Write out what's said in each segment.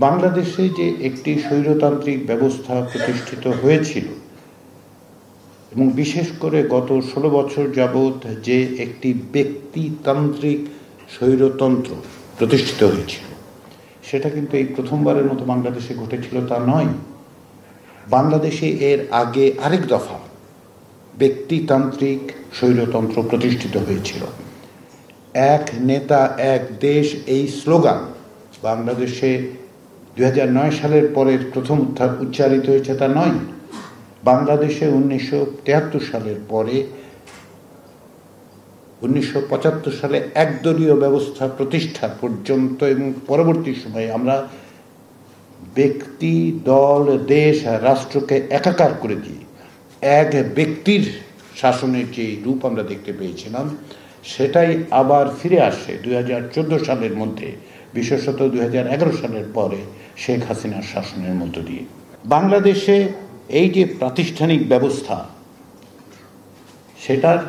বাংলাদেশে যে একটি স্বৈরতান্ত্রিক ব্যবস্থা প্রতিষ্ঠিত হয়েছিল এবং বিশেষ করে গত 16 বছর যাবৎ যে একটি ব্যক্তিতান্ত্রিক স্বৈরতন্ত্র প্রতিষ্ঠিত হয়েছিল, সেটা কিন্তু এই প্রথমবারের মতো বাংলাদেশে ঘটেছিল তা নয়। বাংলাদেশে এর আগে আরেক দফা ব্যক্তিতান্ত্রিক স্বৈরতন্ত্র প্রতিষ্ঠিত হয়েছিল। এক নেতা এক দেশ এই স্লোগান বাংলাদেশে 2009 সালের পরের প্রথম উচ্চারিত হয়েছে তা নয়। বাংলাদেশে 1973 সালের পরে 1975 সালে একদলীয় ব্যবস্থা প্রতিষ্ঠা পর্যন্ত এবং পরবর্তী সময়ে আমরা ব্যক্তি, দল, দেশ, রাষ্ট্রকে একাকার করে দিয়ে এক ব্যক্তির শাসনের যে রূপ আমরা দেখতে পেয়েছিলাম, সেটাই আবার ফিরে আসে 2014 সালের মধ্যে, বিশেষত 2011 সালের পরে শেখ হাসিনার শাসনের মধ্য দিয়ে। বাংলাদেশে এই যে প্রাতিষ্ঠানিক ব্যবস্থা, সেটার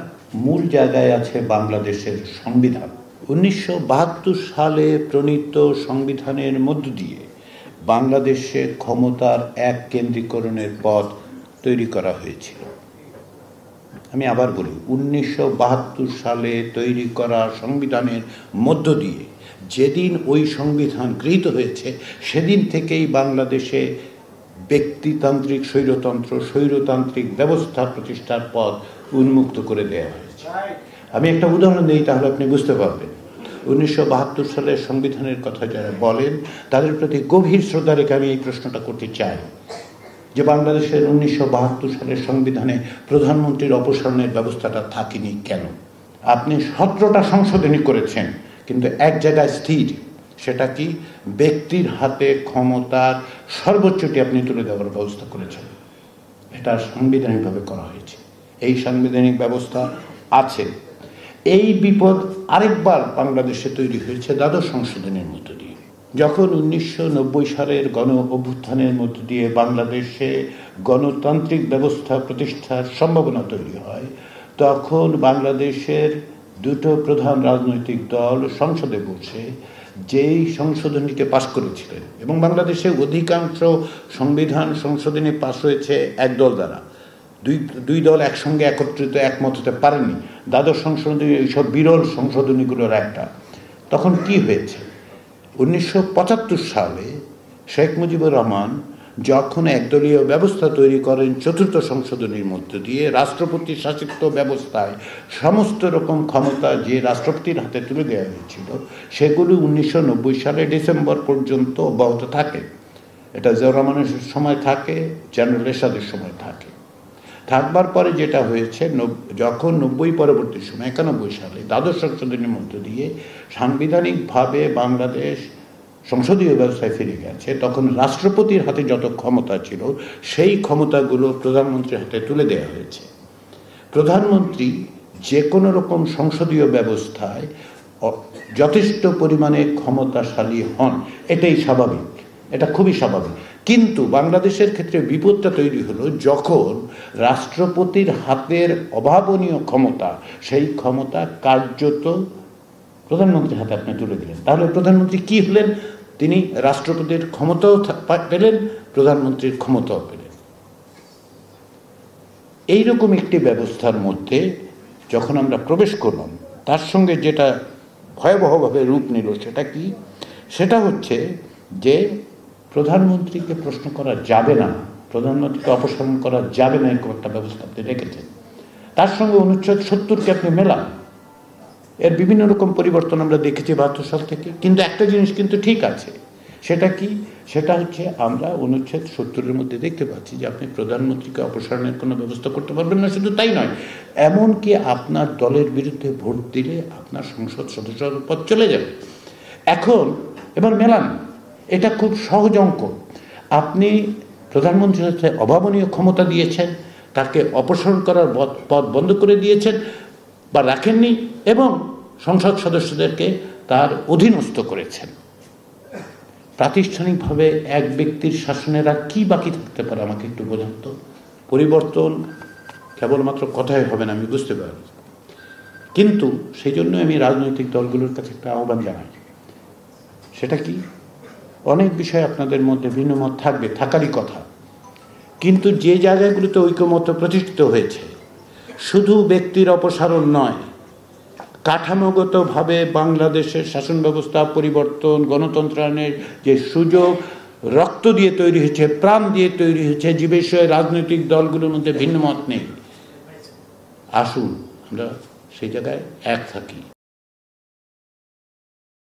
মূল জায়গায় আছে বাংলাদেশের সংবিধান। 1972 সালে প্রণীত সংবিধানের মধ্য দিয়ে বাংলাদেশে ক্ষমতার এক কেন্দ্রীকরণের পথ তৈরি করা হয়েছিল। আমি আবার বলি, 1972 সালে তৈরি করা সংবিধানের মধ্য দিয়ে যেদিন ওই সংবিধান গৃহীত হয়েছে, সেদিন থেকেই বাংলাদেশে ব্যক্তিতান্ত্রিক স্বৈরতান্ত্রিক ব্যবস্থা প্রতিষ্ঠার পথ উন্মুক্ত করে দেওয়া হয়েছে। আমি একটা উদাহরণ দিই, তাহলে আপনি বুঝতে পারবেন। 1972 সালের সংবিধানের কথা যারা বলেন, তাদের প্রতি গভীর শ্রদ্ধা রেখে আমি এই প্রশ্নটা করতে চাই যে বাংলাদেশের 1972 সালের সংবিধানে প্রধানমন্ত্রীর অপসারণের ব্যবস্থাটা থাকেনি কেন? আপনি 17টা সংশোধনী করেছেন, কিন্তু এক জায়গায় স্থির। সেটা কি? ব্যক্তির হাতে ক্ষমতার সর্বোচ্চটি আপনি তুলে দেওয়ার ব্যবস্থা করেছেন। এটা সাংবিধানিকভাবে করা হয়েছে, এই সাংবিধানিক ব্যবস্থা আছে। এই বিপদ আরেকবার বাংলাদেশে তৈরি হয়েছে দ্বাদশ সংশোধনের মধ্য দিয়ে। যখন 1990 সালের গণ অভ্যুত্থানের মধ্য দিয়ে বাংলাদেশে গণতান্ত্রিক ব্যবস্থা প্রতিষ্ঠার সম্ভাবনা তৈরি হয়, তখন বাংলাদেশের দুটো প্রধান রাজনৈতিক দল সংসদে বসে যেই সংশোধনীকে পাশ করেছিলেন, এবং বাংলাদেশে অধিকাংশ সংবিধান সংশোধনী পাশ হয়েছে একদল দ্বারা, দুই দল একসঙ্গে একত্রিত একমত হতে পারেনি। দ্বাদশ সংশোধনী এইসব বিরল সংশোধনীগুলোর একটা। তখন কি হয়েছে? 1975 সালে শেখ মুজিবুর রহমান যখন একদলীয় ব্যবস্থা তৈরি করেন চতুর্থ সংশোধনীর মধ্য দিয়ে, রাষ্ট্রপতি শাসিত ব্যবস্থায় সমস্ত রকম ক্ষমতা যে রাষ্ট্রপতির হাতে তুলে দেওয়া হয়েছিল, সেগুলি 1990 সালে ডিসেম্বর পর্যন্ত অব্যাহত থাকে। এটা জিয়াউর রহমানের সময় থাকে, জেনারেল এরশাদের সময় থাকে। থাকবার পরে যেটা হয়েছে, যখন 90 পরবর্তী সময় 91 সালে দ্বাদশ সংশোধনীর মধ্য দিয়ে সাংবিধানিকভাবে বাংলাদেশ সংসদীয় ব্যবস্থায় ফিরে গেছে, তখন রাষ্ট্রপতির হাতে যত ক্ষমতা ছিল সেই ক্ষমতাগুলো প্রধানমন্ত্রীর হাতে তুলে দেওয়া হয়েছে। প্রধানমন্ত্রী যে কোনো রকম সংসদীয় ব্যবস্থায় যথেষ্ট পরিমাণে ক্ষমতাশালী হন, এটাই স্বাভাবিক, এটা খুবই স্বাভাবিক। কিন্তু বাংলাদেশের ক্ষেত্রে বিপদটা তৈরি হলো যখন রাষ্ট্রপতির হাতের অভাবনীয় ক্ষমতা, সেই ক্ষমতা কার্যত প্রধানমন্ত্রীর হাতে আপনি তুলে দিলেন। তাহলে প্রধানমন্ত্রী কি হলেন? তিনি রাষ্ট্রপতির ক্ষমতাও পেলেন, প্রধানমন্ত্রীর ক্ষমতাও পেলেন। এইরকম একটি ব্যবস্থার মধ্যে যখন আমরা প্রবেশ করলাম, তার সঙ্গে যেটা ভয়াবহভাবে রূপ নিল সেটা কি? সেটা হচ্ছে যে প্রধানমন্ত্রীকে প্রশ্ন করা যাবে না, প্রধানমন্ত্রীকে অপসারণ করা যাবে না, এরকম একটা ব্যবস্থা আপনি রেখেছেন। তার সঙ্গে অনুচ্ছেদ 70কে আপনি মেলান। এর বিভিন্ন রকম পরিবর্তন আমরা দেখেছি 72 সাল থেকে, কিন্তু একটা জিনিস কিন্তু ঠিক আছে। সেটা কি? সেটা হচ্ছে আমরা অনুচ্ছেদ 70-এর মধ্যে দেখতে পাচ্ছি যে আপনি প্রধানমন্ত্রীকে অপসারণের কোনো ব্যবস্থা করতে পারবেন না। শুধু তাই নয়, এমনকি আপনার দলের বিরুদ্ধে ভোট দিলে আপনার সংসদ সদস্যের পদ চলে যাবে। এবার মেলান, এটা খুব সহজ অঙ্ক। আপনি প্রধানমন্ত্রীর হাতে অভাবনীয় ক্ষমতা দিয়েছেন, তাকে অপসারণ করার পথ বন্ধ করে দিয়েছেন বা রাখেননি, এবং সংসদ সদস্যদেরকে তার অধীনস্থ করেছেন। প্রাতিষ্ঠানিকভাবে এক ব্যক্তির শাসনের আর কি বাকি থাকতে পারে? আমাকে একটু বোঝান তো। পরিবর্তন কেবলমাত্র কথাই হবে না, আমি বুঝতে পারি, কিন্তু সেই জন্য আমি রাজনৈতিক দলগুলোর কাছে একটা আহ্বান জানাই। সেটা কি? অনেক বিষয় আপনাদের মধ্যে ভিন্নমত থাকবে, থাকারই কথা, কিন্তু যে জায়গাগুলোতে ঐকমত্য প্রতিষ্ঠিত হয়েছে, শুধু ব্যক্তির অপসারণ নয়, কাঠামোগতভাবে বাংলাদেশের শাসন ব্যবস্থা পরিবর্তন, গণতন্ত্রায়নের যে সুযোগ রক্ত দিয়ে তৈরি হয়েছে, প্রাণ দিয়ে তৈরি হয়েছে, যে বিষয়ে রাজনৈতিক দলগুলোর মধ্যে ভিন্নমত নেই। আসুন আমরা সেই জায়গায় এক থাকি।